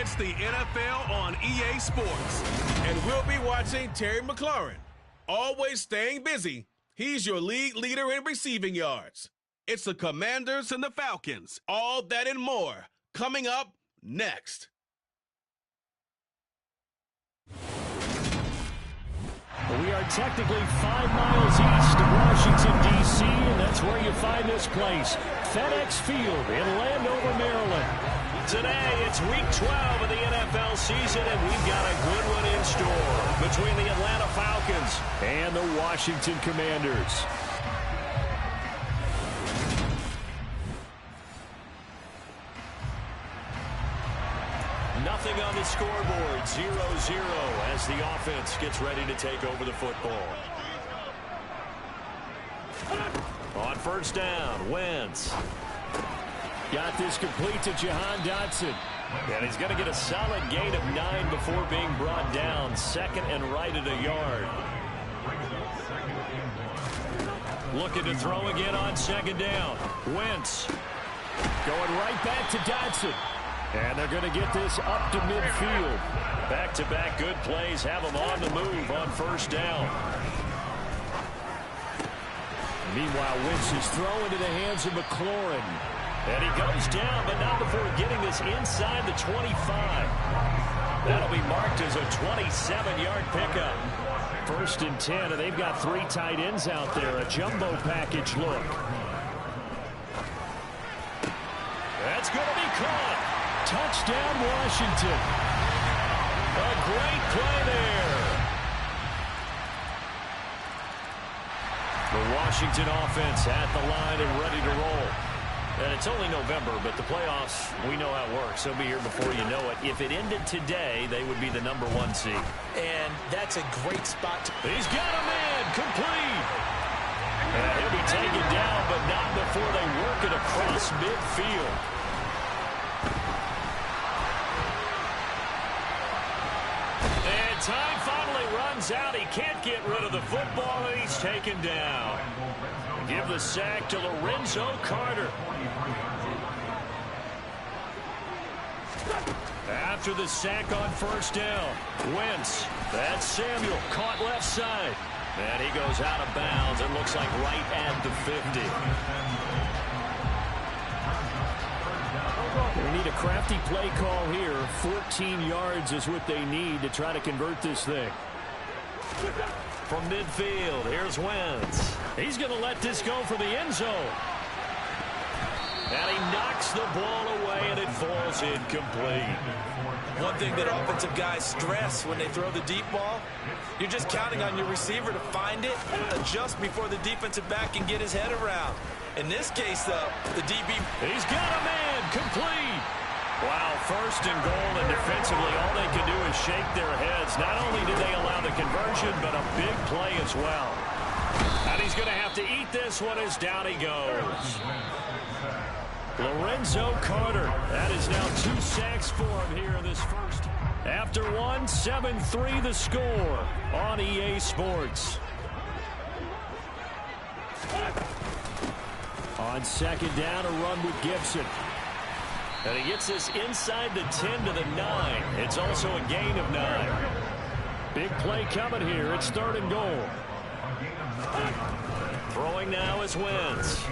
It's the NFL on EA Sports. And we'll be watching Terry McLaurin. Always staying busy, he's your league leader in receiving yards. It's the Commanders and the Falcons. All that and more coming up next. We are technically 5 miles east of Washington, D.C., and that's where you find this place, FedEx Field in Landover, Maryland. Today, it's Week 12 of the NFL season, and we've got a good one in store between the Atlanta Falcons and the Washington Commanders. Nothing on the scoreboard, 0-0 as the offense gets ready to take over the football. On first down, Wentz. Got this complete to Jahan Dotson. And he's going to get a solid gain of 9 before being brought down. Second and right at a yard. Looking to throw again on second down. Wentz going right back to Dotson. And they're going to get this up to midfield. Back-to-back good plays have them on the move on first down. Meanwhile, Wentz is thrown into the hands of McLaurin. And he goes down, but not before getting this inside the 25. That'll be marked as a 27-yard pickup. First and 10, and they've got 3 tight ends out there. A jumbo package look. That's going to be caught. Touchdown, Washington. A great play there. The Washington offense at the line and ready to roll. And it's only November, but the playoffs, we know how it works. They'll be here before you know it. If it ended today, they would be the number 1 seed. And that's a great spot. He's got a man, complete. And he'll be taken down, but not before they work it across midfield. And time finally runs out. He can't get rid of the football, and he's taken down. Give the sack to Lorenzo Carter. After the sack on first down, Wentz. That's Samuel, caught left side. And he goes out of bounds. It looks like right at the 50. They need a crafty play call here. 14 yards is what they need to try to convert this thing. From midfield, here's Wentz. He's going to let this go for the end zone. And he knocks the ball away, and it falls incomplete. One thing that offensive guys stress when they throw the deep ball, you're just counting on your receiver to find it, adjust before the defensive back can get his head around. In this case, though, the DB... He's got a man, complete. Wow, first and goal, and defensively, all they can do is shake their heads. Not only did they allow the conversion, but a big play as well. And he's going to have to eat this one as down he goes. Lorenzo Carter. That is now 2 sacks for him here in this first. After one, 7-3 the score on EA Sports. On second down, a run with Gibson. And he gets this inside the 10 to the 9. It's also a gain of 9. Big play coming here. It's third and goal. Throwing now is Wentz.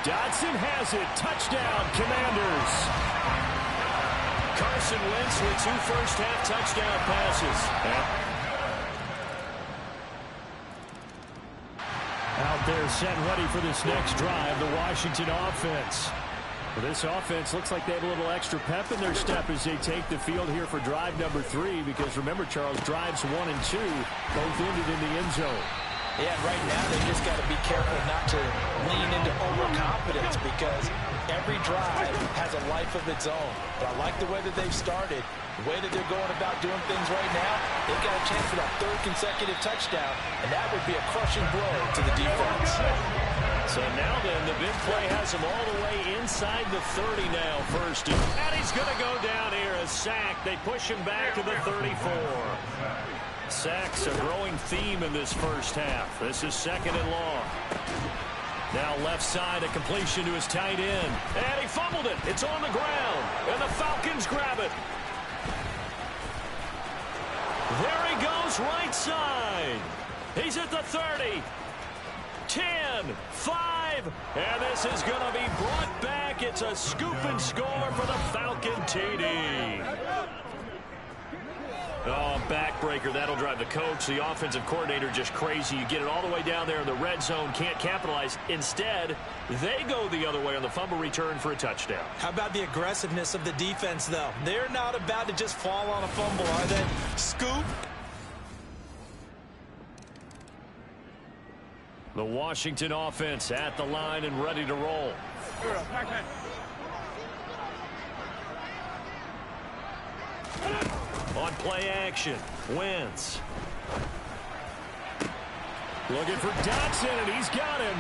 Dotson has it. Touchdown, Commanders. Carson Wentz with 2 first-half touchdown passes. Out there set ready for this next drive, the Washington offense. Well, this offense looks like they have a little extra pep in their step as they take the field here for drive number 3, because remember, Charles, drives 1 and 2 both ended in the end zone. Yeah, right now they just got to be careful not to lean into overconfidence, because every drive has a life of its own. But I like the way that they've started, the way that they're going about doing things right now. They've got a chance for that 3rd consecutive touchdown, and that would be a crushing blow to the defense. So now then, the big play has him all the way inside the 30 now, first. And he's going to go down here, a sack. They push him back to the 34. Sacks a growing theme in this first half. This is second and long. Now left side, a completion to his tight end. And he fumbled it. It's on the ground. And the Falcons grab it. There he goes, right side. He's at the 30. 10, 5, and this is going to be brought back. It's a scoop and score for the Falcon TD. Oh, backbreaker. That'll drive the coach, the offensive coordinator, just crazy. You get it all the way down there in the red zone, can't capitalize. Instead, they go the other way on the fumble return for a touchdown. How about the aggressiveness of the defense, though? They're not about to just fall on a fumble, are they? Scoop. The Washington offense at the line and ready to roll. On play action, Wentz. Looking for Dotson, and he's got him.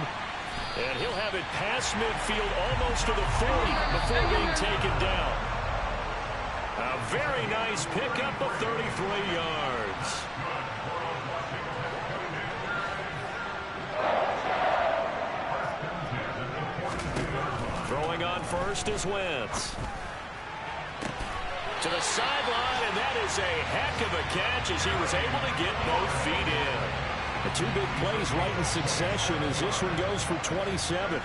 And he'll have it past midfield almost to the 40 before being taken down. A very nice pickup of 33 yards. Throwing on first is Wentz. To the sideline, and that is a heck of a catch as he was able to get both feet in. The two big plays right in succession as this one goes for 27.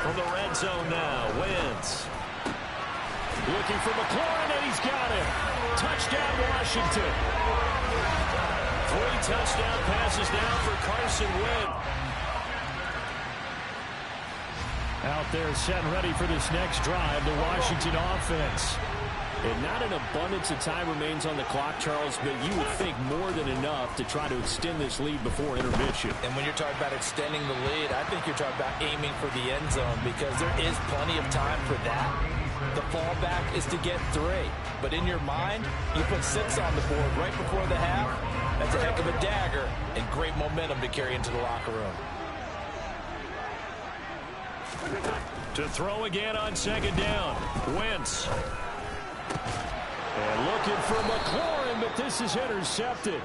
From the red zone now, Wentz. Looking for McLaurin, and he's got it. Touchdown, Washington. 3 touchdown passes now for Carson Wentz. Out there set and ready for this next drive, the Washington offense. And not an abundance of time remains on the clock, Charles, but you would think more than enough to try to extend this lead before intermission. And when you're talking about extending the lead, I think you're talking about aiming for the end zone because there is plenty of time for that. The fallback is to get 3. But in your mind, you put 6 on the board right before the half. That's a heck of a dagger and great momentum to carry into the locker room. To throw again on second down. Wentz. And looking for McLaurin, but this is intercepted.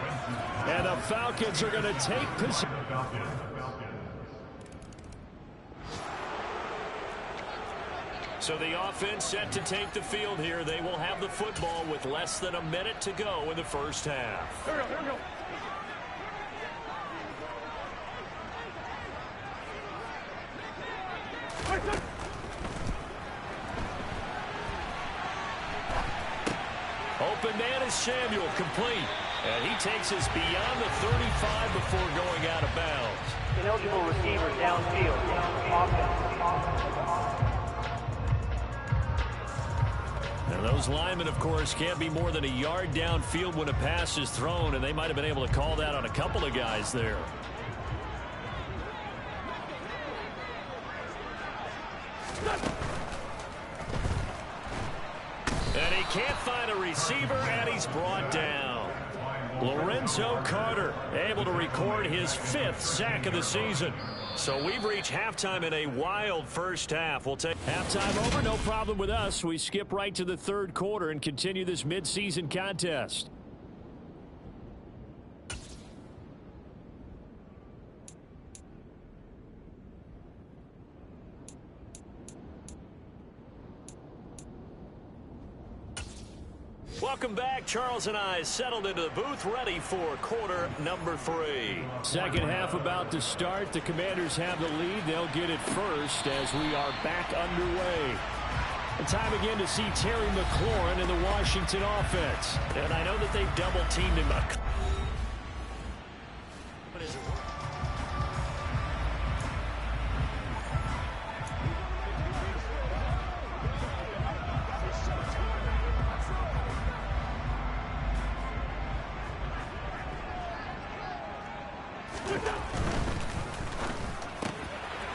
And the Falcons are going to take possession. So the offense set to take the field here. They will have the football with less than a minute to go in the first half. Here we go. Open man is Samuel, complete. And he takes us beyond the 35 before going out of bounds. Ineligible receiver downfield. And those linemen, of course, can't be more than a yard downfield when a pass is thrown, and they might have been able to call that on a couple of guys there. And he can't find a receiver, and he's brought down. Lorenzo Carter able to record his 5th sack of the season. So we've reached halftime in a wild first half. We'll take halftime over, no problem with us. We skip right to the third quarter and continue this midseason contest. Welcome back. Charles and I settled into the booth, ready for quarter number 3. Second half about to start. The Commanders have the lead. They'll get it first as we are back underway. And time again to see Terry McLaurin in the Washington offense. And I know that they've double-teamed him.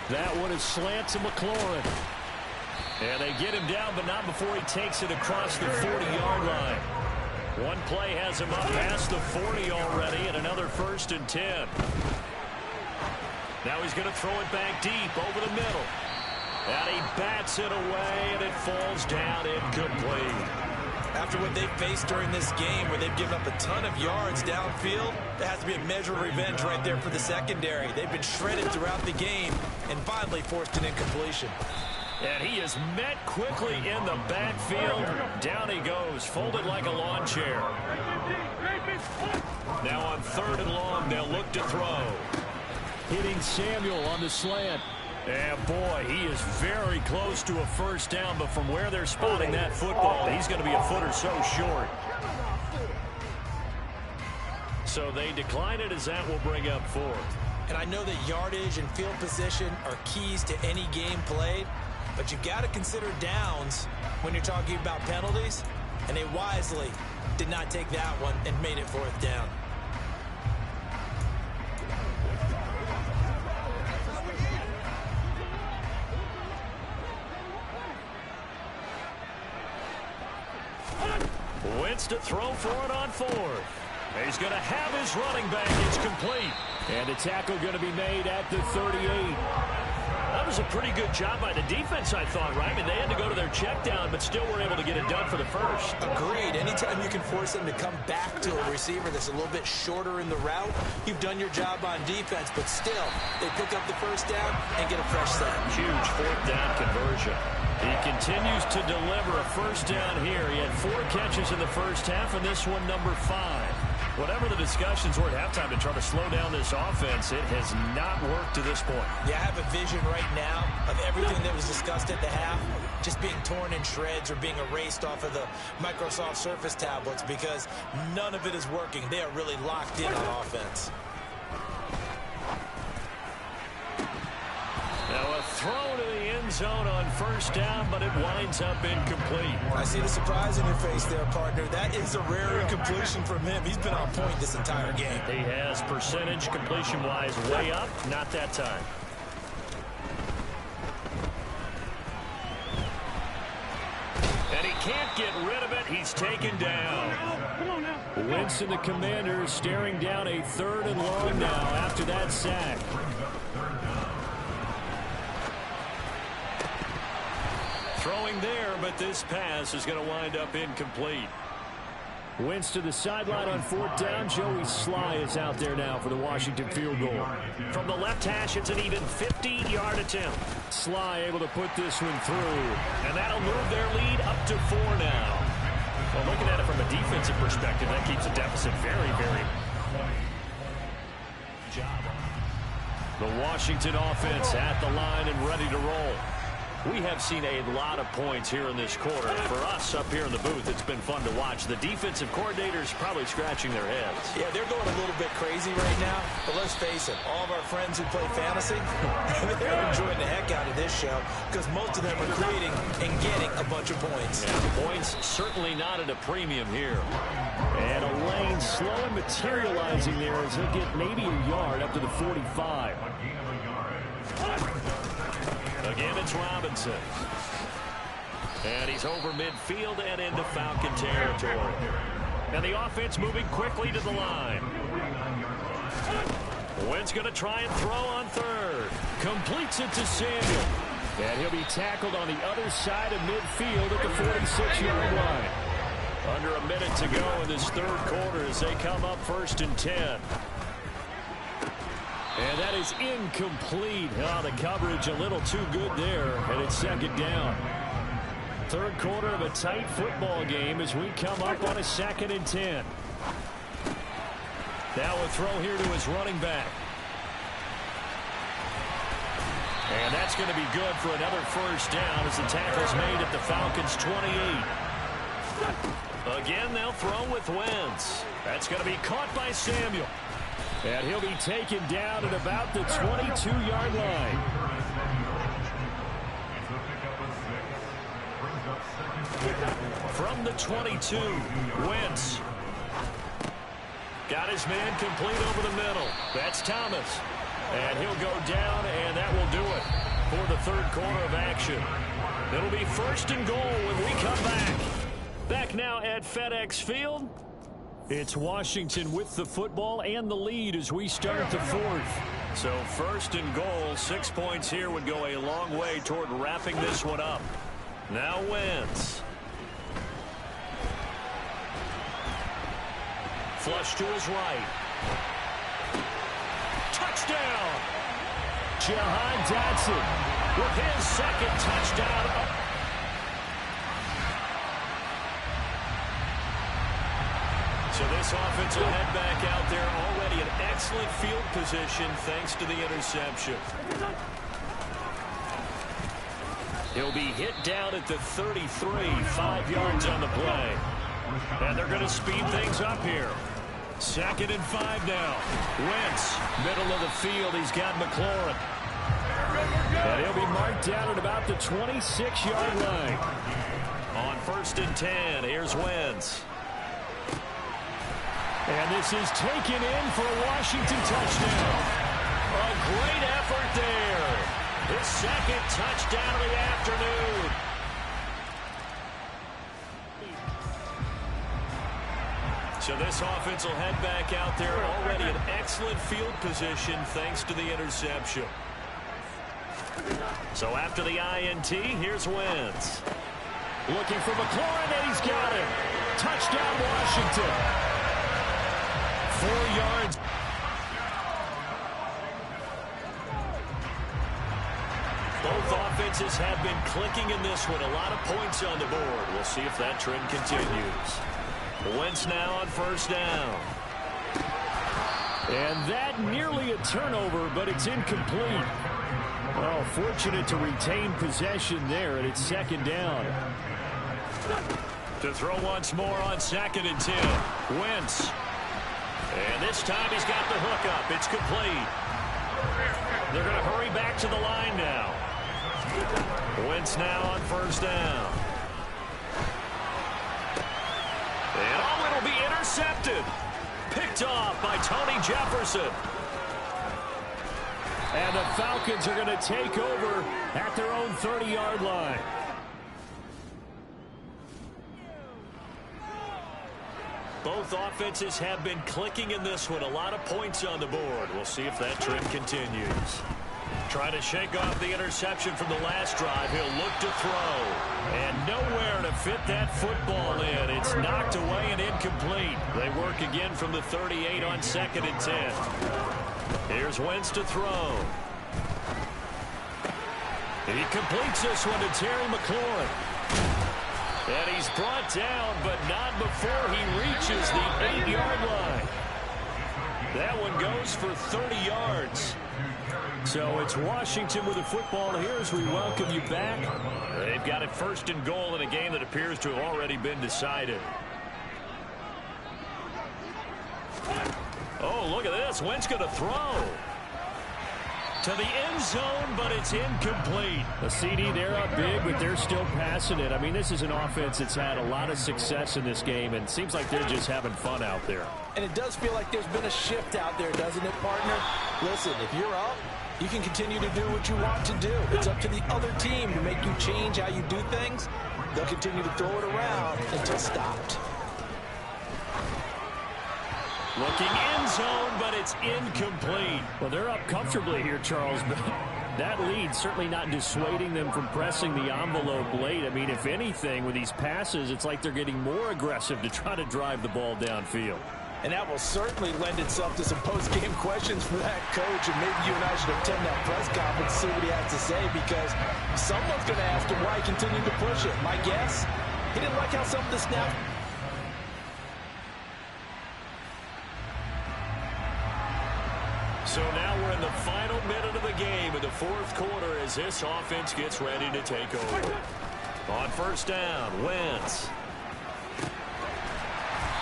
That one is slant to McLaurin. And they get him down, but not before he takes it across the 40-yard line. One play has him up past the 40 already, and another 1st and 10. Now he's going to throw it back deep over the middle. And he bats it away, and it falls down incomplete. After what they've faced during this game, where they've given up a ton of yards downfield, there has to be a measure of revenge right there for the secondary. They've been shredded throughout the game and finally forced an incompletion. And he is met quickly in the backfield. Down he goes, folded like a lawn chair. Now on 3rd and long, they'll look to throw. Hitting Samuel on the slant. And boy, he is very close to a first down, but from where they're spotting that football, he's going to be a foot or so short. So they decline it as that will bring up 4th. And I know that yardage and field position are keys to any game played, but you've got to consider downs when you're talking about penalties, and they wisely did not take that one and made it 4th down. Wentz to throw for it on 4th. He's going to have his running back. It's complete. And the tackle going to be made at the 38. That was a pretty good job by the defense, I thought, right? I mean, they had to go to their check down, but still were able to get it done for the first. Agreed. Anytime you can force them to come back to a receiver that's a little bit shorter in the route, you've done your job on defense, but still, they pick up the first down and get a fresh set. Huge 4th down conversion. He continues to deliver a first down here. He had 4 catches in the first half, and this one number 5. Whatever the discussions were at halftime to try to slow down this offense, it has not worked to this point. Yeah, I have a vision right now of everything that was discussed at the half just being torn in shreds or being erased off of the Microsoft Surface tablets because none of it is working. They are really locked in on offense. Now a throw to the end zone on first down, but it winds up incomplete. I see the surprise in your face there, partner. That is a rare incompletion from him. He's been on point this entire game. He has percentage completion-wise way up, not that time. And he can't get rid of it. He's taken down. Wentz and the Commanders staring down a 3rd and long now after that sack. Throwing there, but this pass is going to wind up incomplete. Wentz to the sideline on 4th down. Joey Sly is out there now for the Washington field goal. From the left hash, it's an even 50-yard attempt. Sly able to put this one through, and that'll move their lead up to 4 now. Well, looking at it from a defensive perspective, that keeps the deficit very, very... The Washington offense at the line and ready to roll. We have seen a lot of points here in this quarter. For us up here in the booth, it's been fun to watch. The defensive coordinators probably scratching their heads. Yeah, they're going a little bit crazy right now. But let's face it, all of our friends who play fantasy, they're enjoying the heck out of this show because most of them are creating and getting a bunch of points. Yeah, points certainly not at a premium here. And a lane slow and materializing there as he'll get maybe a yard up to the 45. Again, it's Robinson. And he's over midfield and into Falcon territory. And the offense moving quickly to the line. Wentz going to try and throw on 3rd. Completes it to Samuel. And he'll be tackled on the other side of midfield at the 46-yard line. Under a minute to go in this 3rd quarter as they come up 1st and 10. And that is incomplete. Oh, the coverage a little too good there, and it's 2nd down. 3rd quarter of a tight football game as we come up on a 2nd and 10. Now a throw here to his running back. And that's going to be good for another first down as the tackle's made at the Falcons' 28. Again, they'll throw with Wentz. That's going to be caught by Samuel. And he'll be taken down at about the 22-yard line. From the 22, Wentz. Got his man complete over the middle. That's Thomas. And he'll go down, and that will do it for the 3rd quarter of action. It'll be 1st and goal when we come back. Back now at FedEx Field. It's Washington with the football and the lead as we start the 4th. So 1st and goal, 6 points here would go a long way toward wrapping this one up. Now Wentz. Flush to his right. Touchdown! Jahan Dotson with his second touchdown. So this offense will head back out there, already in excellent field position thanks to the interception. He'll be hit down at the 33, 5 yards on the play. And they're going to speed things up here. 2nd and 5 now. Wentz, middle of the field. He's got McLaurin. And he'll be marked down at about the 26-yard line. On 1st and 10, here's Wentz. And this is taken in for a Washington touchdown. A great effort there. His second touchdown of the afternoon. So this offense will head back out there, already in excellent field position thanks to the interception. So after the INT, here's Wentz. Looking for McLaurin, and he's got him. Touchdown, Washington. 4 yards. Both offenses have been clicking in this one. A lot of points on the board. We'll see if that trend continues. Wentz now on 1st down. And that nearly a turnover, but it's incomplete. Oh, fortunate to retain possession there, and it's 2nd down. To throw once more on 2nd and 10. Wentz. And this time he's got the hook up. It's complete. They're going to hurry back to the line now. Wentz now on 1st down. And it'll be intercepted. Picked off by Tony Jefferson. And the Falcons are going to take over at their own 30-yard line. Both offenses have been clicking in this one. A lot of points on the board. We'll see if that trend continues. Trying to shake off the interception from the last drive. He'll look to throw. And nowhere to fit that football in. It's knocked away and incomplete. They work again from the 38 on 2nd and 10. Here's Wentz to throw. He completes this one to Terry McLaurin. And he's brought down, but not before he reaches the 8-yard line. That one goes for 30 yards. So it's Washington with the football here as we welcome you back. They've got it 1st and goal in a game that appears to have already been decided. Oh, look at this. Wentz going to throw to the end zone, but it's incomplete. The CD, they're up big, but they're still passing it. I mean, this is an offense that's had a lot of success in this game, and it seems like they're just having fun out there. And it does feel like there's been a shift out there, doesn't it, partner? Listen, if you're up, you can continue to do what you want to do. It's up to the other team to make you change how you do things. They'll continue to throw it around until stopped. Looking end zone, but it's incomplete. Well, they're up comfortably here, Charles, but that lead certainly not dissuading them from pressing the envelope late. I mean, if anything, with these passes, it's like they're getting more aggressive to try to drive the ball downfield. And that will certainly lend itself to some post-game questions for that coach, and maybe you and I should attend that press conference to see what he has to say, because someone's going to ask him why he continued to push it. My guess, he didn't like how some of the snaps. So now we're in the final minute of the game in the 4th quarter as this offense gets ready to take over. On 1st down, Wentz.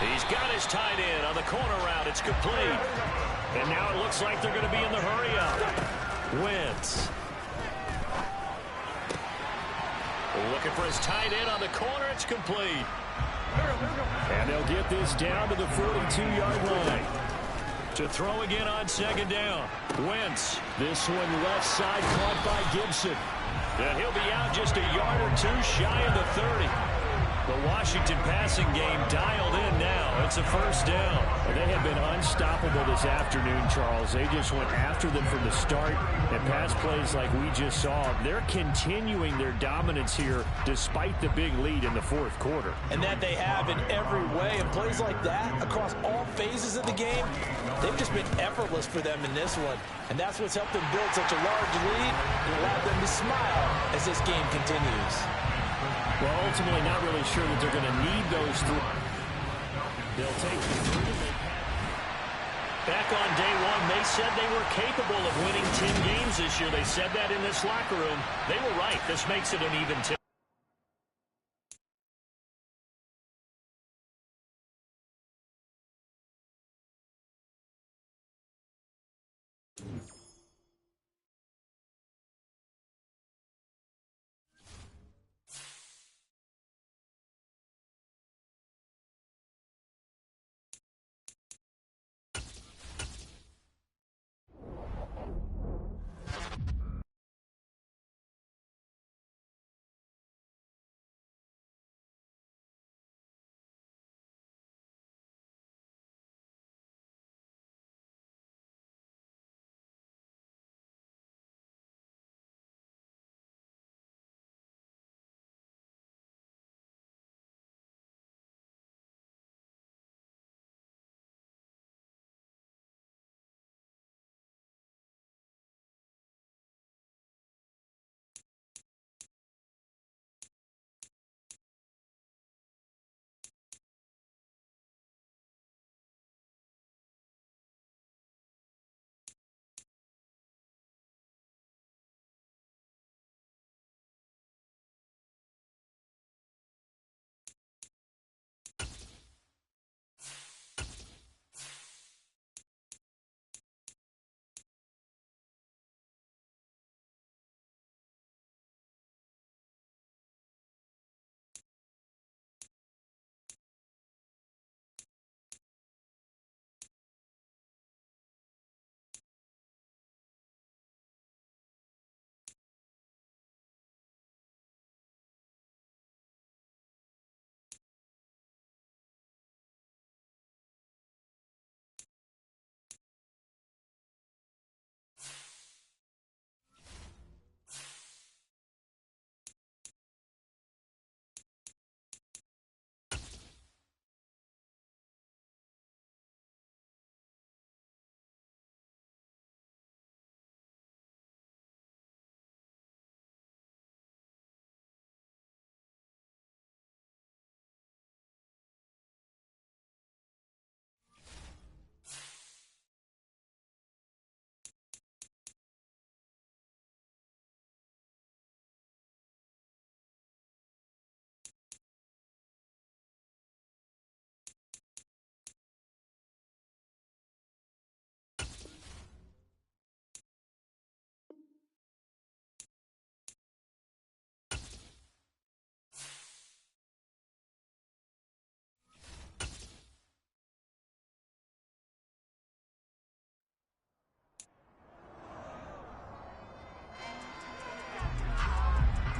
He's got his tight end on the corner route. It's complete. And now it looks like they're going to be in the hurry-up. Wentz. Looking for his tight end on the corner. It's complete. And they'll get this down to the 42-yard line. To throw again on 2nd down. Wentz. This one left side caught by Gibson. And he'll be out just a yard or two shy of the 30. The Washington passing game dialed in now. It's a first down. Well, they have been unstoppable this afternoon, Charles. They just went after them from the start, and pass plays like we just saw. They're continuing their dominance here despite the big lead in the fourth quarter. And that they have in every way. And plays like that across all phases of the game, they've just been effortless for them in this one. And that's what's helped them build such a large lead and allowed them to smile as this game continues. Well, ultimately not really sure that they're going to need those three. They'll take the three. Back on day one, they said they were capable of winning 10 games this year. They said that in this locker room. They were right. This makes it an even 10.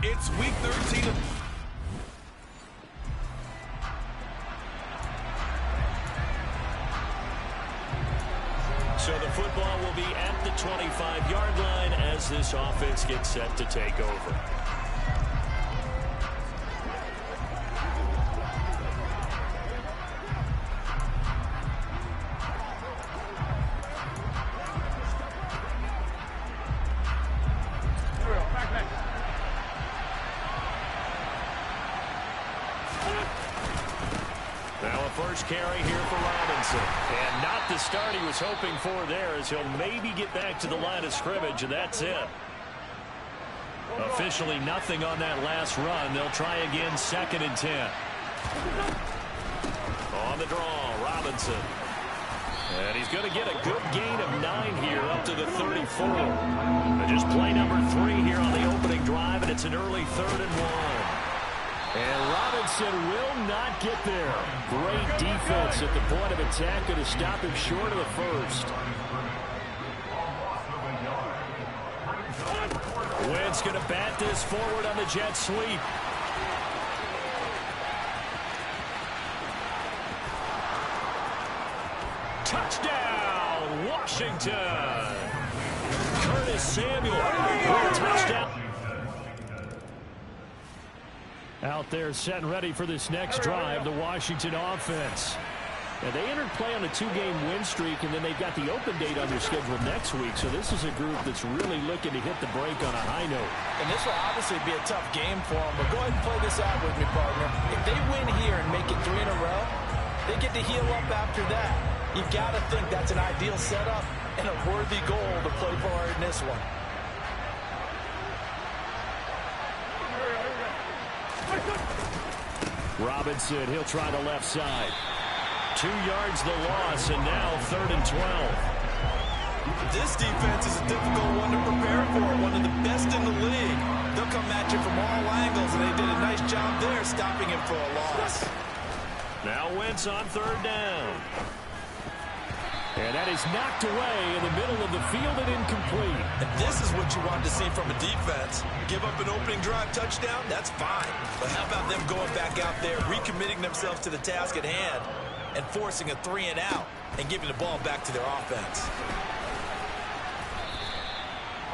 It's week 13. So the football will be at the 25-yard line as this offense gets set to take over. First carry here for Robinson. And not the start he was hoping for there, as he'll maybe get back to the line of scrimmage, and that's it. Officially nothing on that last run. They'll try again, 2nd and 10. On the draw, Robinson. And he's going to get a good gain of 9 here up to the 34. And just play number 3 here on the opening drive, and it's an early 3rd and 1. And Robinson will not get there. Great defense at the point of attack, going to stop him short of the first. Wentz going to bat this forward on the jet sweep. Touchdown, Washington. Curtis Samuel for a touchdown. Out there setting ready for this next drive, the Washington offense. And they entered play on a 2-game win streak, and then they've got the open date on their schedule next week. So this is a group that's really looking to hit the break on a high note. And this will obviously be a tough game for them, but go ahead and play this out with me, partner. If they win here and make it 3 in a row, they get to heal up after that. You've got to think that's an ideal setup and a worthy goal to play for in this one. Robinson, he'll try the left side. 2 yards the loss, and now 3rd and 12. This defense is a difficult one to prepare for, one of the best in the league. They'll come at you from all angles, and they did a nice job there stopping him for a loss. Now Wentz on 3rd down. And that is knocked away in the middle of the field and incomplete. And this is what you want to see from a defense. Give up an opening drive touchdown, that's fine. But how about them going back out there, recommitting themselves to the task at hand, and forcing a 3 and out and giving the ball back to their offense.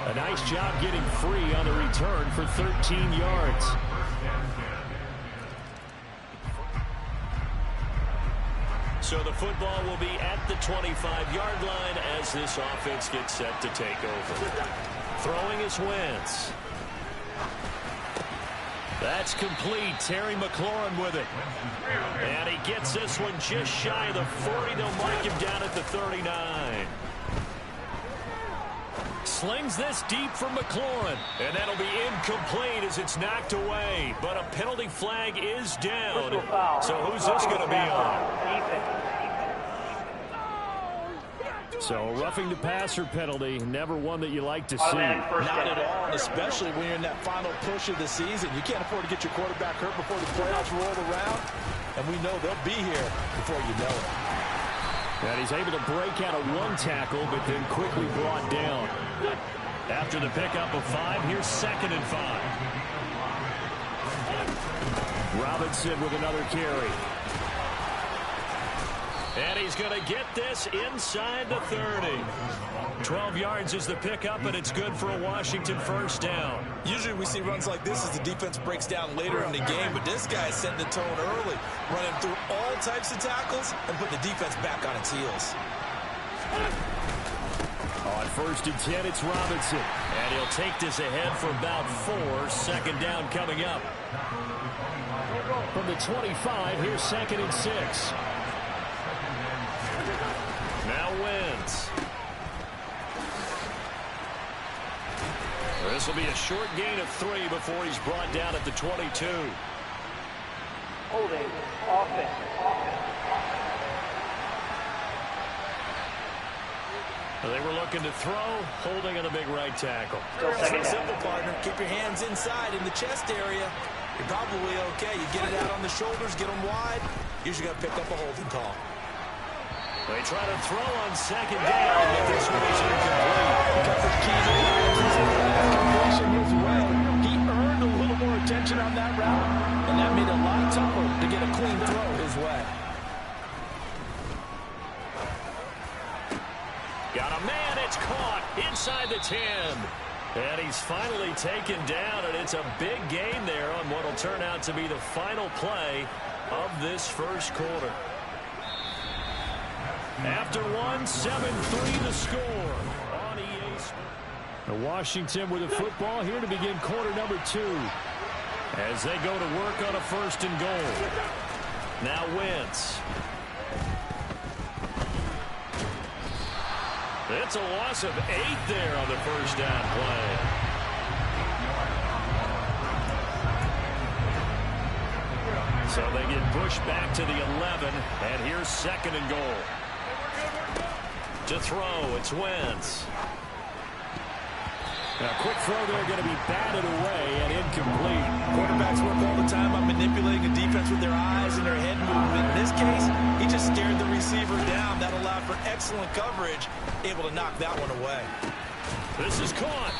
A nice job getting free on the return for 13 yards. So the football will be at the 25-yard line as this offense gets set to take over. Throwing is Wentz. That's complete. Terry McLaurin with it. And he gets this one just shy of the 40. They'll mark him down at the 39. Slings this deep for McLaurin. And that'll be incomplete as it's knocked away. But a penalty flag is down. So who's this going to be on? So a roughing the passer penalty, never one that you like to see. Not at all, and especially when you're in that final push of the season. You can't afford to get your quarterback hurt before the playoffs roll around. And we know they'll be here before you know it. And he's able to break out of 1 tackle, but then quickly brought down. After the pickup of 5, here's 2nd and 5. Robinson with another carry. And he's going to get this inside the 30. 12 yards is the pickup, and it's good for a Washington 1st down. Usually we see runs like this as the defense breaks down later in the game, but this guy is setting the tone early, running through all types of tackles and putting the defense back on its heels. On 1st and 10, it's Robinson. And he'll take this ahead for about 4. 2nd down coming up. From the 25, here's 2nd and 6. Now Wentz. This will be a short gain of 3 before he's brought down at the 22. Holding offense. They were looking to throw, holding on the big right tackle. It's simple, partner. Keep your hands inside in the chest area. You're probably okay. You get it out on the shoulders, get them wide. Usually got to pick up a holding call. They try to throw on 2nd down, but this one is incomplete. His way. He earned a little more attention on that route, and that made it a lot tougher to get a clean throw his way. Got a man, it's caught inside the 10. And he's finally taken down, and it's a big gain there on what will turn out to be the final play of this 1st quarter. After 1, 7-3 the score on EA Sports. Washington with a football here to begin quarter number 2. As they go to work on a 1st and goal. Now Wentz. It's a loss of 8 there on the 1st down play. So they get pushed back to the 11, and here's 2nd and goal. To throw, it's Wentz. Now, quick throw there, going to be batted away and incomplete. Quarterbacks work all the time on manipulating a defense with their eyes and their head movement. In this case, he just stared the receiver down. That allowed for excellent coverage, able to knock that one away. This is caught.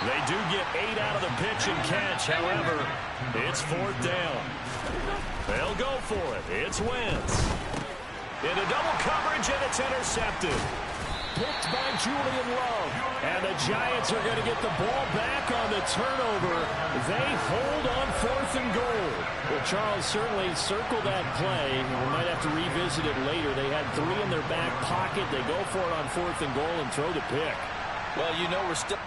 They do get 8 out of the pitch and catch. However, it's 4th down. They'll go for it. It's Wentz. Into double coverage, and it's intercepted. Picked by Julian Love. And the Giants are going to get the ball back on the turnover. They hold on 4th and goal. Well, Charles, certainly circle that play. We might have to revisit it later. They had 3 in their back pocket. They go for it on 4th and goal and throw the pick. Well, you know we're still...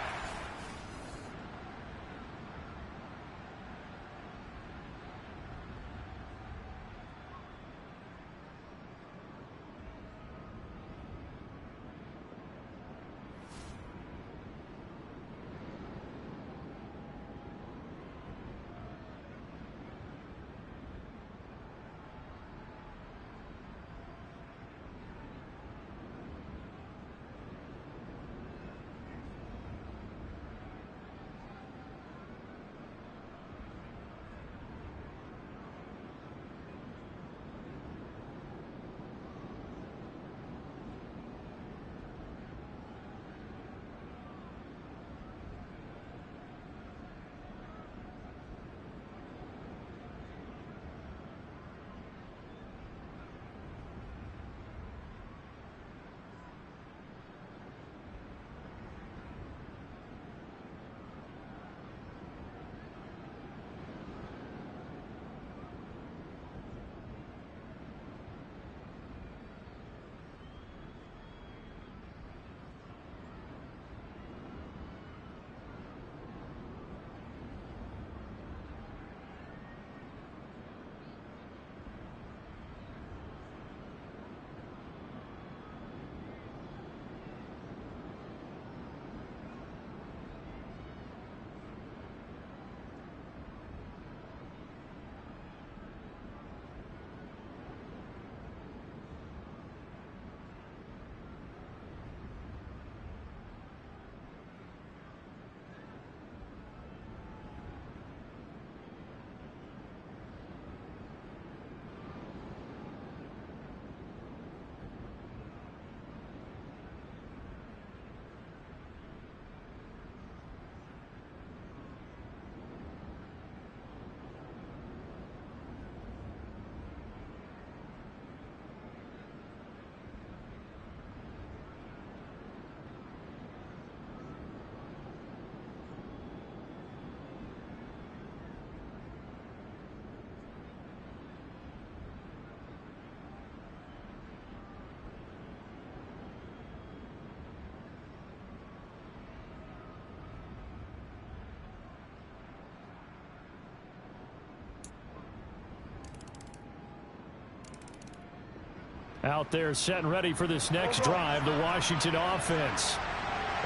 Out there set and ready for this next drive, the Washington offense.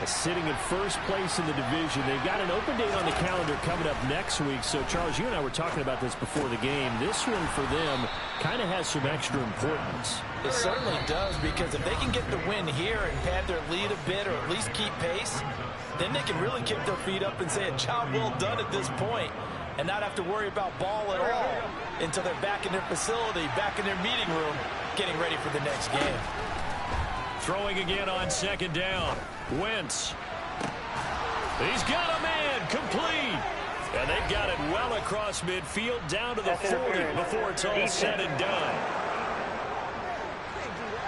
Sitting in first place in the division. They've got an open date on the calendar coming up next week. So, Charles, you and I were talking about this before the game. This one for them kind of has some extra importance. It certainly does, because if they can get the win here and pad their lead a bit or at least keep pace, then they can really kick their feet up and say a job well done at this point and not have to worry about ball at all until they're back in their facility, back in their meeting room, getting ready for the next game. Throwing again on second down. Wentz. He's got a man complete. And they've got it well across midfield down to the 40 before it's all said and done.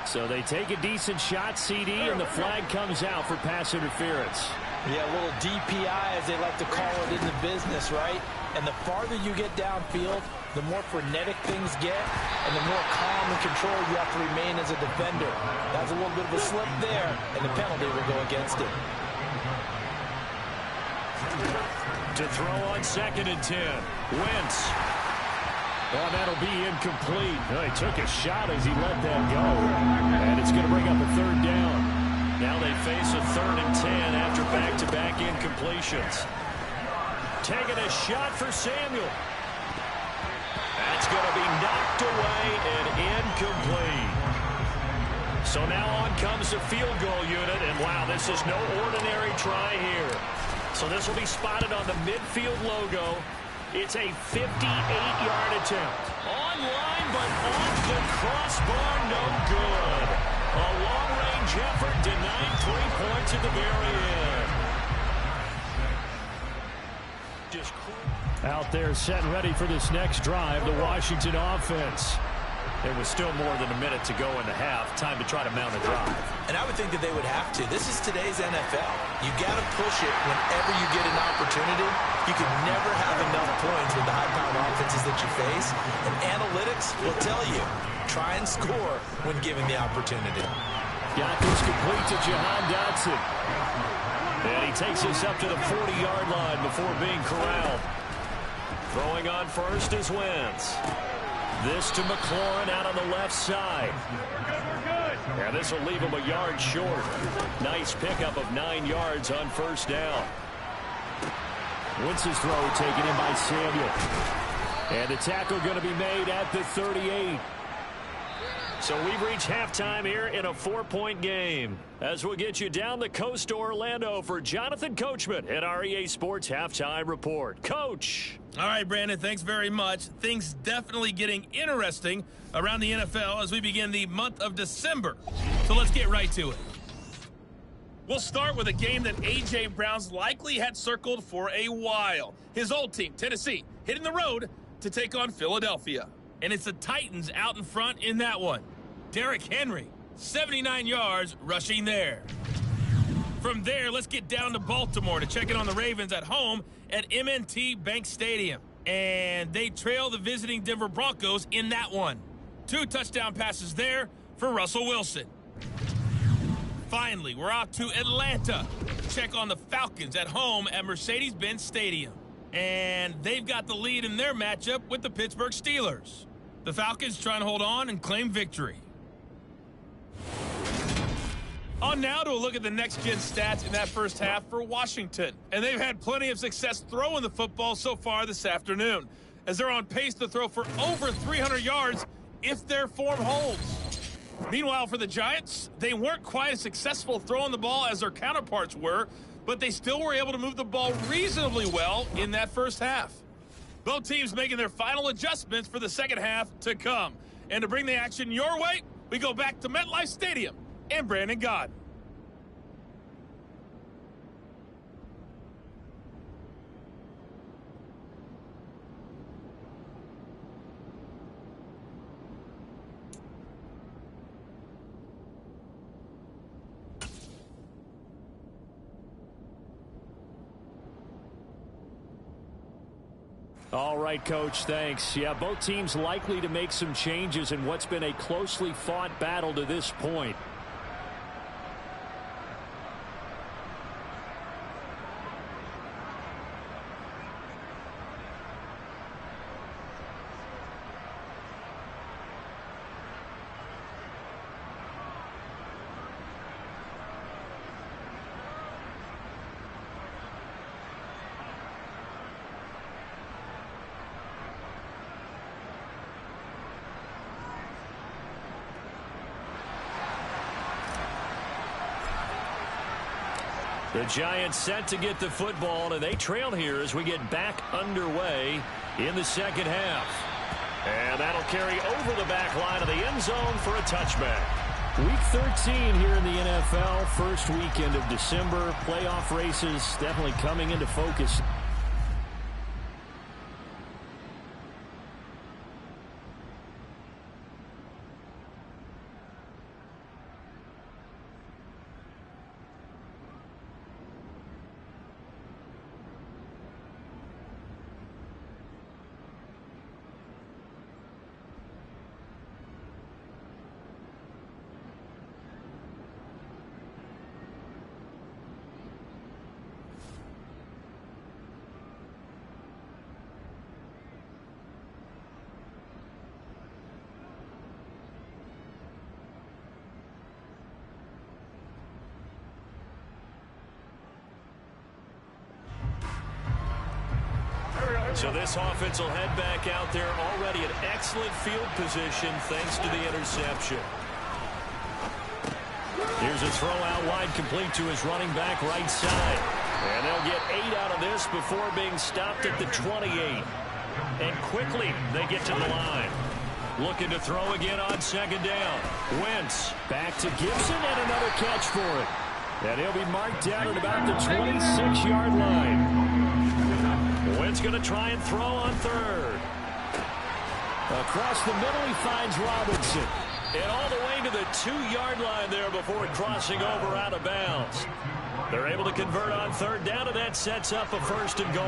So they take a decent shot, CD, and the flag comes out for pass interference. Yeah, a little DPI, as they like to call it in the business, right? And the farther you get downfield, the more frenetic things get, and the more calm and control you have to remain as a defender. That's a little bit of a slip there, and the penalty will go against it. To throw on 2nd and 10. Wentz. Well, that'll be incomplete. He took a shot as he let that go. And it's going to bring up a 3rd down. Now they face a 3rd and 10 after back-to-back incompletions. Taking a shot for Samuel. That's going to be knocked away and incomplete. So now on comes the field goal unit. And, wow, this is no ordinary try here. So this will be spotted on the midfield logo. It's a 58-yard attempt. On line, but off the crossbar, no good. A long-range effort denied 3 points at the very end. Out there set and ready for this next drive, the Washington offense. There was still more than a minute to go in the half. Time to try to mount a drive. And I would think that they would have to. This is today's NFL. You got to push it whenever you get an opportunity. You can never have enough points with the high-powered offenses that you face. And analytics will tell you, try and score when given the opportunity. Got this complete to Jahan Dotson. And he takes us up to the 40-yard line before being corralled. Throwing on first is Wentz. This to McLaurin out on the left side. And this will leave him a yard short. Nice pickup of 9 yards on first down. Wentz's throw taken in by Samuel. And the tackle going to be made at the 38. So we've reached halftime here in a 4-point game. As we'll get you down the coast to Orlando for Jonathan Coachman at our EA Sports Halftime Report. Coach. All right, Brandon, thanks very much. Things definitely getting interesting around the NFL as we begin the month of December. So let's get right to it. We'll start with a game that A.J. Brown's likely had circled for a while. His old team, Tennessee, hitting the road to take on Philadelphia. And it's the Titans out in front in that one. Derrick Henry, 79 yards rushing there. From there, let's get down to Baltimore to check in on the Ravens at home at M&T Bank Stadium. And they trail the visiting Denver Broncos in that one. 2 touchdown passes there for Russell Wilson. Finally, we're off to Atlanta to check on the Falcons at home at Mercedes-Benz Stadium. And they've got the lead in their matchup with the Pittsburgh Steelers. The Falcons trying to hold on and claim victory. On now to a look at the next-gen stats in that first half for Washington. And they've had plenty of success throwing the football so far this afternoon, as they're on pace to throw for over 300 yards if their form holds. Meanwhile, for the Giants, they weren't quite as successful throwing the ball as their counterparts were, but they still were able to move the ball reasonably well in that first half. Both teams making their final adjustments for the second half to come. And to bring the action your way, we go back to MetLife Stadium and Brandon Gaudin. All right, Coach, thanks. Yeah, both teams likely to make some changes in what's been a closely fought battle to this point. The Giants set to get the football, and they trail here as we get back underway in the second half. And that'll carry over the back line of the end zone for a touchback. Week 13 here in the NFL, first weekend of December. Playoff races definitely coming into focus. So this offense will head back out there already in excellent field position thanks to the interception. Here's a throw out wide complete to his running back right side. And they'll get 8 out of this before being stopped at the 28. And quickly they get to the line. Looking to throw again on second down. Wentz back to Gibson and another catch for it. And he'll be marked down at about the 26-yard line. Wentz going to try and throw on third. Across the middle, he finds Robinson. And all the way to the 2-yard line there before crossing over out of bounds. They're able to convert on third down, and that sets up a 1st and goal.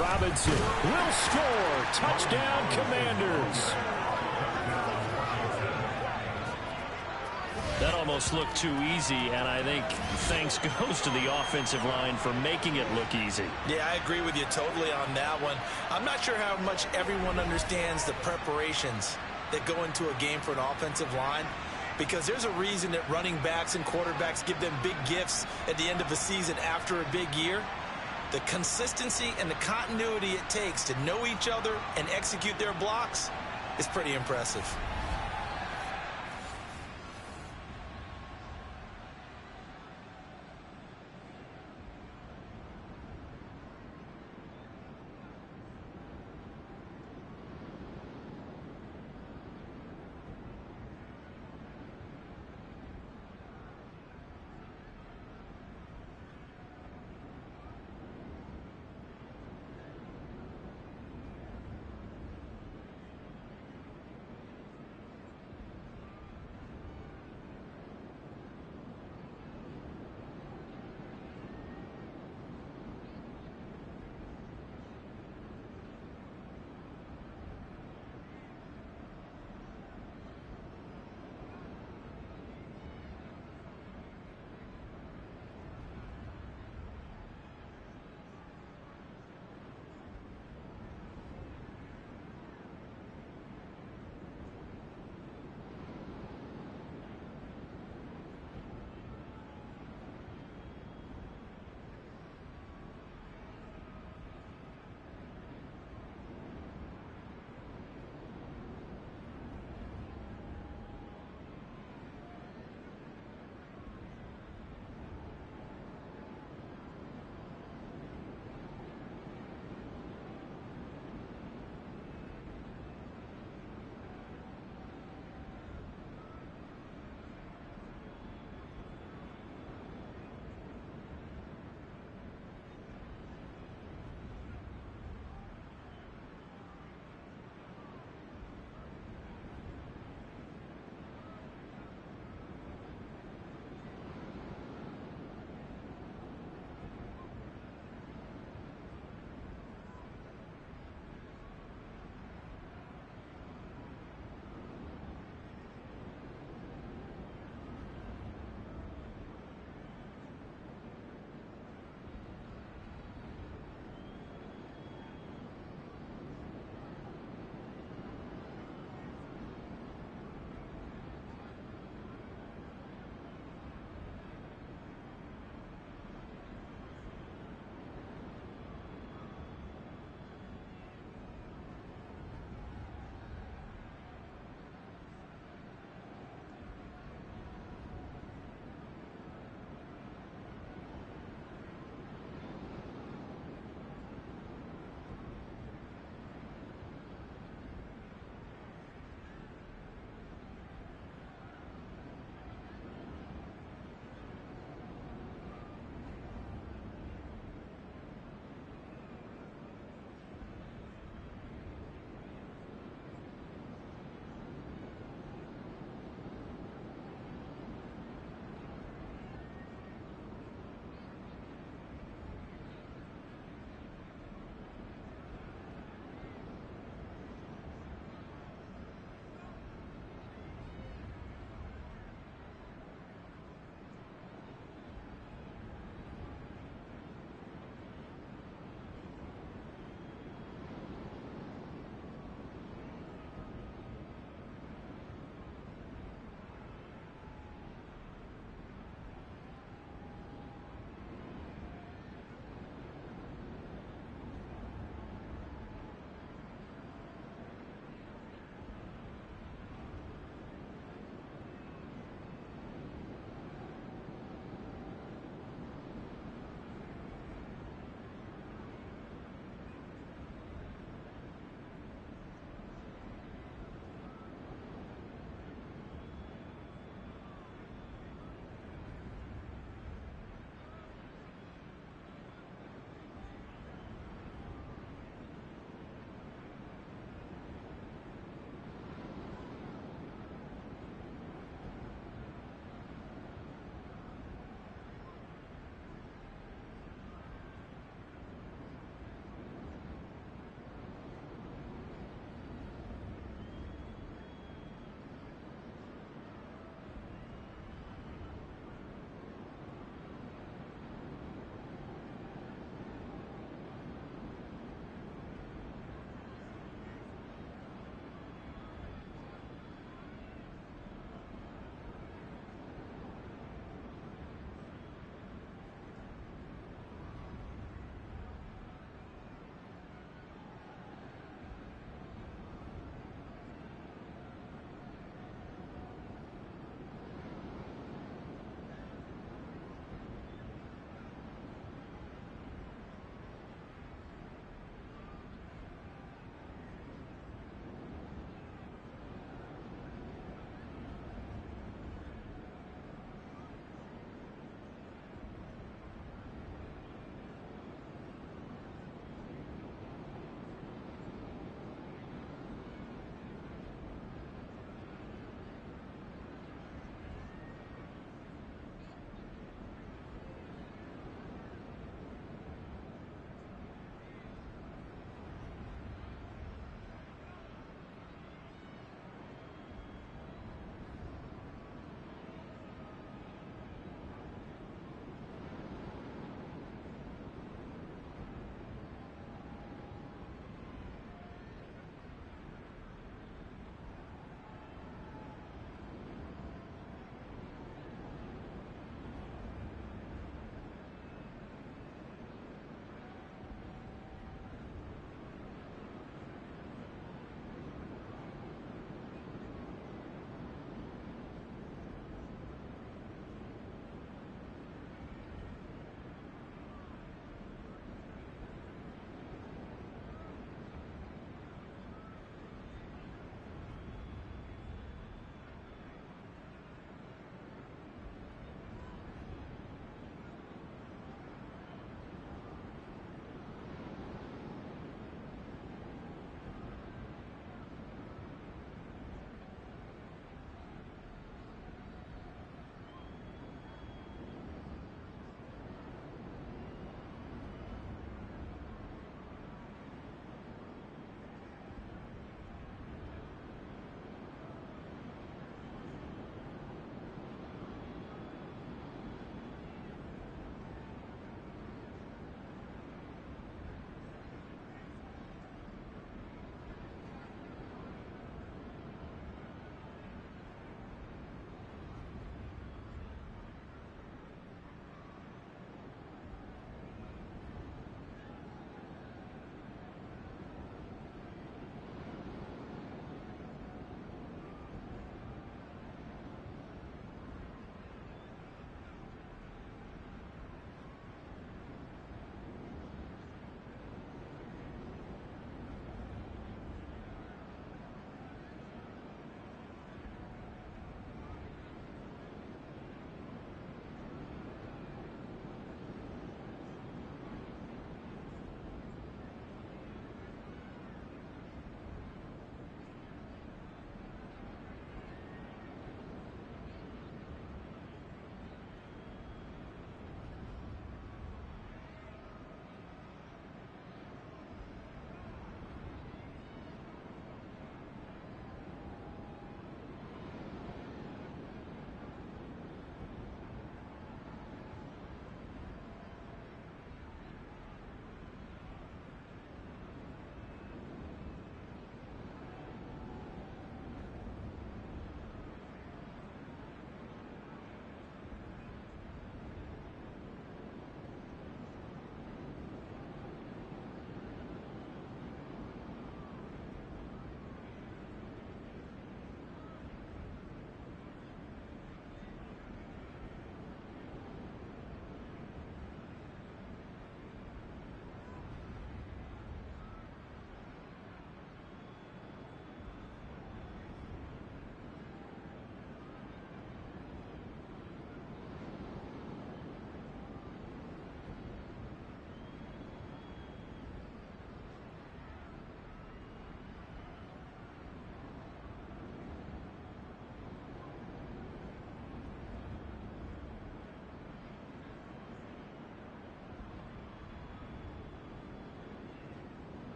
Robinson will score. Touchdown, Commanders. That almost looked too easy, and I think thanks goes to the offensive line for making it look easy. Yeah, I agree with you totally on that one. I'm not sure how much everyone understands the preparations that go into a game for an offensive line, because there's a reason that running backs and quarterbacks give them big gifts at the end of a season after a big year. The consistency and the continuity it takes to know each other and execute their blocks is pretty impressive.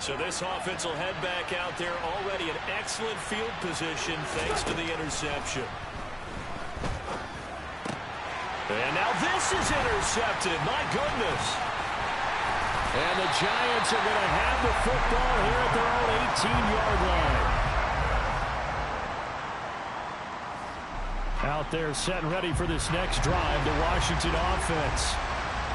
So this offense will head back out there, already in excellent field position thanks to the interception. And now this is intercepted. My goodness. And the Giants are going to have the football here at their own 18-yard line. Out there set and ready for this next drive, the Washington offense.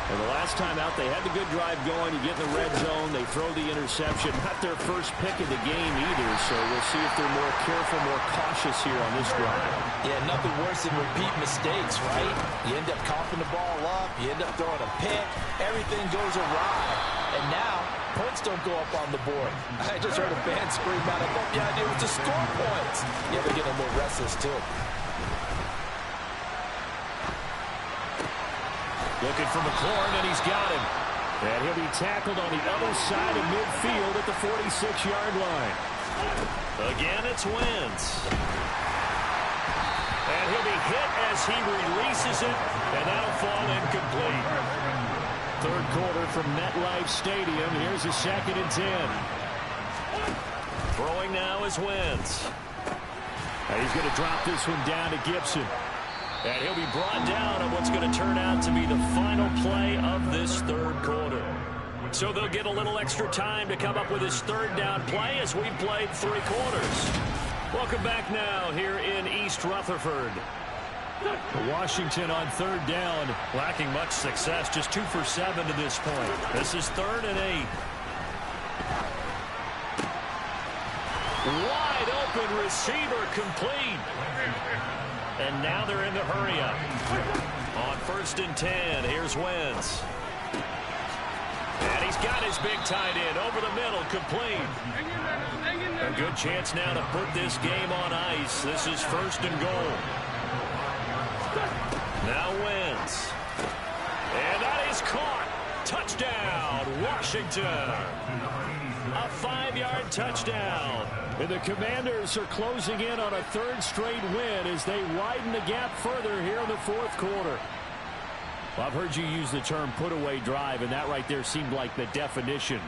And the last time out, they had the good drive going. You get in the red zone, they throw the interception. Not their first pick of the game either, so we'll see if they're more careful, more cautious here on this drive. Yeah, nothing worse than repeat mistakes, right? You end up coughing the ball up, you end up throwing a pick, everything goes awry. And now, points don't go up on the board. I just heard a fan scream out, I thought the idea was to score points. Yeah, they're getting a little restless, too. Looking for McLaurin, and he's got him. And he'll be tackled on the other side of midfield at the 46-yard line. Again, it's Wentz. And he'll be hit as he releases it, and that'll fall incomplete. Third quarter from MetLife Stadium. Here's a 2nd and 10. Throwing now is Wentz. And he's going to drop this one down to Gibson. And he'll be brought down on what's going to turn out to be the final play of this third quarter. So they'll get a little extra time to come up with his third down play as we played 3 quarters. Welcome back now here in East Rutherford. Washington on 3rd down. Lacking much success, just 2 for 7 to this point. This is 3rd and 8. Wide open receiver complete. And now they're in the hurry-up. On 1st and 10, here's Wentz. And he's got his big tight end over the middle, complete. A good chance now to put this game on ice. This is 1st and goal. Now Wentz. And that is caught. Touchdown, Washington. A 5-yard touchdown. And the Commanders are closing in on a 3rd straight win as they widen the gap further here in the 4th quarter. Well, I've heard you use the term put-away drive, and that right there seemed like the definition.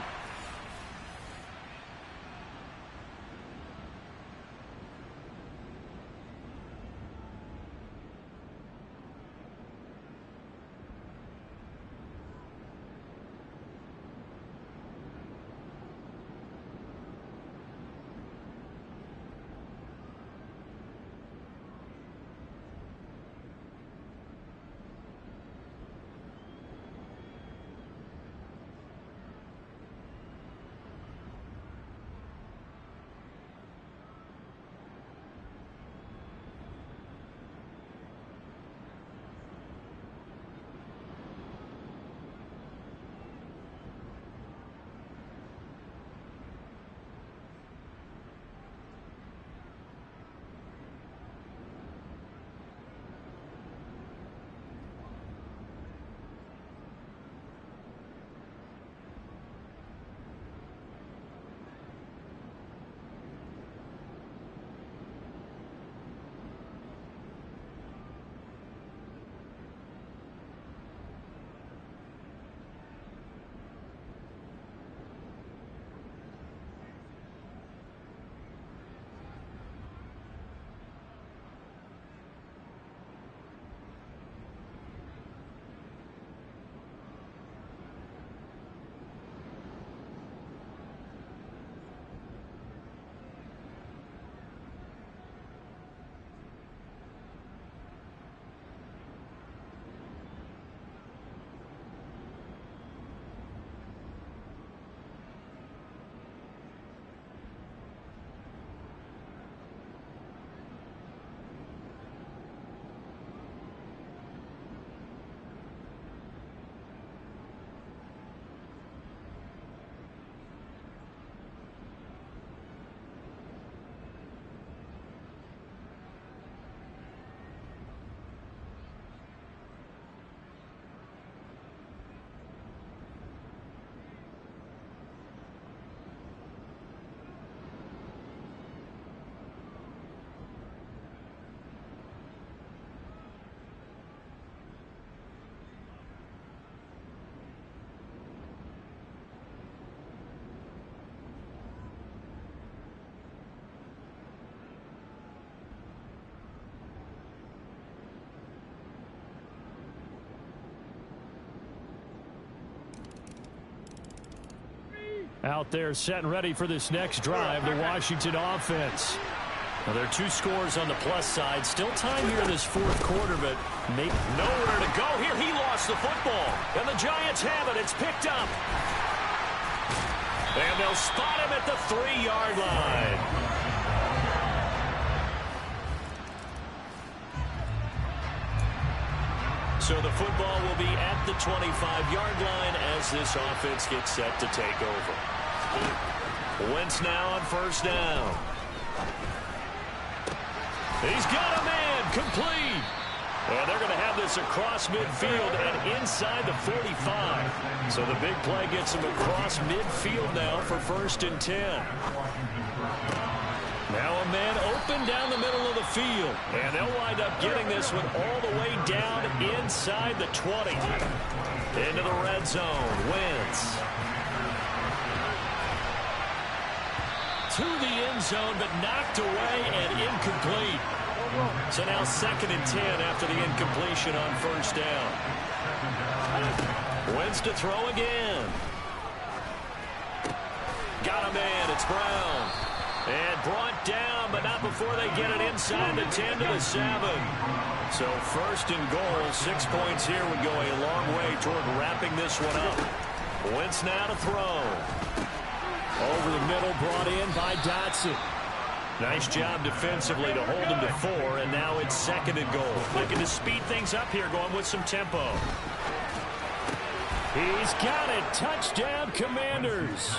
Out there set and ready for this next drive, the Washington offense. Well, there are 2 scores on the plus side. Still time here in this fourth quarter, but nowhere to go here. He lost the football, and the Giants have it. It's picked up. And they'll spot him at the 3-yard line. So the football will be at the 25-yard line as this offense gets set to take over. Wentz now on first down. He's got a man, complete. And they're going to have this across midfield and inside the 45. So the big play gets him across midfield now for 1st and 10. Now a man open down the middle of the field. And they'll wind up getting this one all the way down inside the 20. Into the red zone. Wentz. To the end zone, but knocked away and incomplete. So now 2nd and 10 after the incompletion on first down. Wentz to throw again. Got a man. It's Brown. And brought down, but not before they get it inside the 10 to the 7. So 1st and goal, 6 points here would go a long way toward wrapping this one up. Wentz now to throw. Over the middle, brought in by Dotson. Nice job defensively to hold him to 4, and now it's 2nd and goal. Looking to speed things up here, going with some tempo. He's got it. Touchdown, Commanders.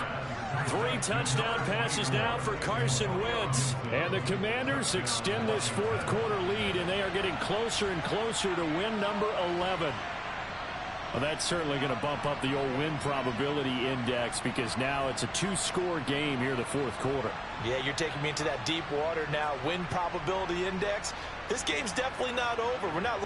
3 touchdown passes now for Carson Wentz. And the Commanders extend this fourth quarter lead, and they are getting closer and closer to win number 11. Well, that's certainly going to bump up the old win probability index because now it's a 2-score game here in the fourth quarter. Yeah, you're taking me into that deep water now. Win probability index. This game's definitely not over. We're not...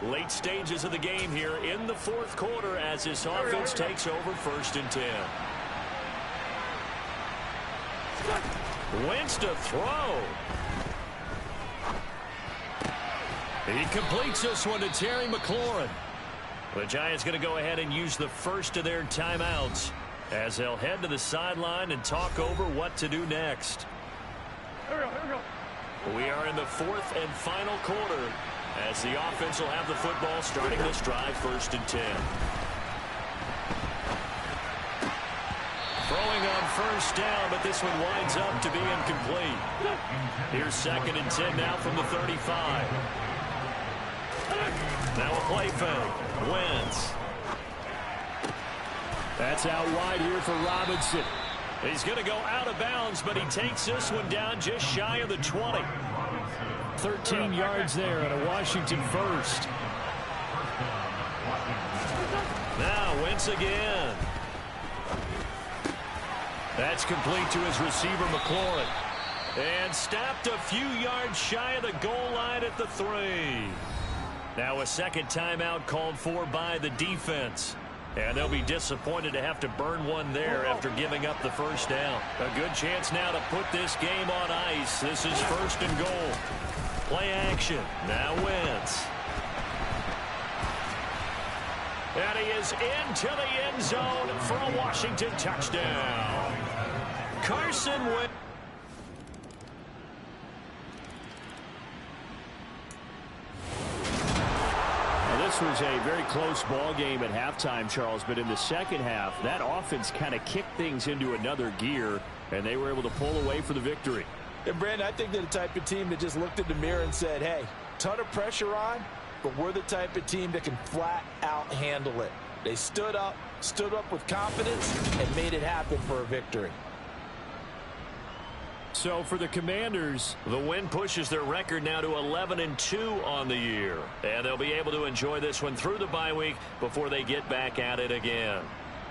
Late stages of the game here in the fourth quarter as this offense takes over 1st and 10. Wentz to throw. He completes this one to Terry McLaurin. The Giants going to go ahead and use the first of their timeouts as they'll head to the sideline and talk over what to do next. We are in the fourth and final quarter as the offense will have the football starting this drive, 1st and 10. Throwing on 1st down, but this one winds up to be incomplete. Here's 2nd and 10 now from the 35. Now a play fake. Wentz. That's out wide here for Robinson. He's going to go out of bounds, but he takes this one down just shy of the 20. 13 yards there on a Washington first. Now Wentz again. That's complete to his receiver, McLaurin. And stopped a few yards shy of the goal line at the 3. Now a second timeout called for by the defense. And they'll be disappointed to have to burn one there after giving up the 1st down. A good chance now to put this game on ice. This is 1st and goal. Play action. Now Wentz. And he is into the end zone for a Washington touchdown. Carson Wentz. This was a very close ball game at halftime, Charles, but in the second half, that offense kind of kicked things into another gear, and they were able to pull away for the victory. And Brandon, I think they're the type of team that just looked in the mirror and said, hey, ton of pressure on, but we're the type of team that can flat out handle it. They stood up with confidence, and made it happen for a victory. So for the Commanders, the win pushes their record now to 11-2 on the year. And they'll be able to enjoy this one through the bye week before they get back at it again.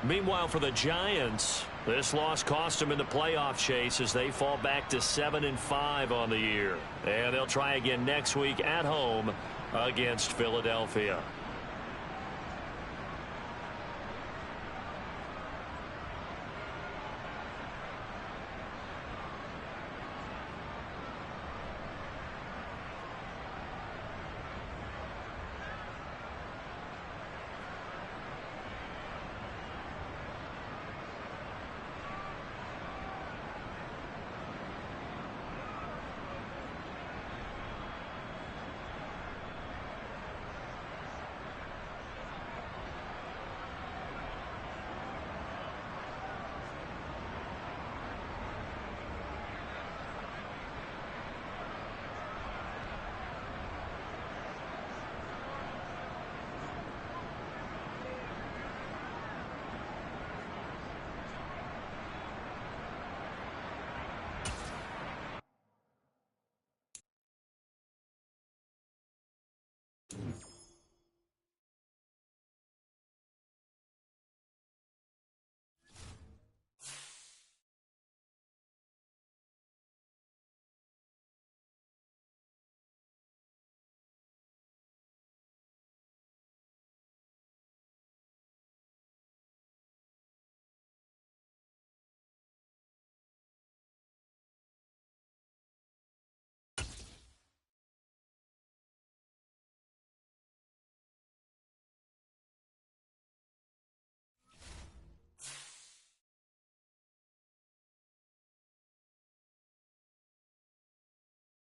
Meanwhile, for the Giants, this loss cost them in the playoff chase as they fall back to 7-5 on the year. And they'll try again next week at home against Philadelphia.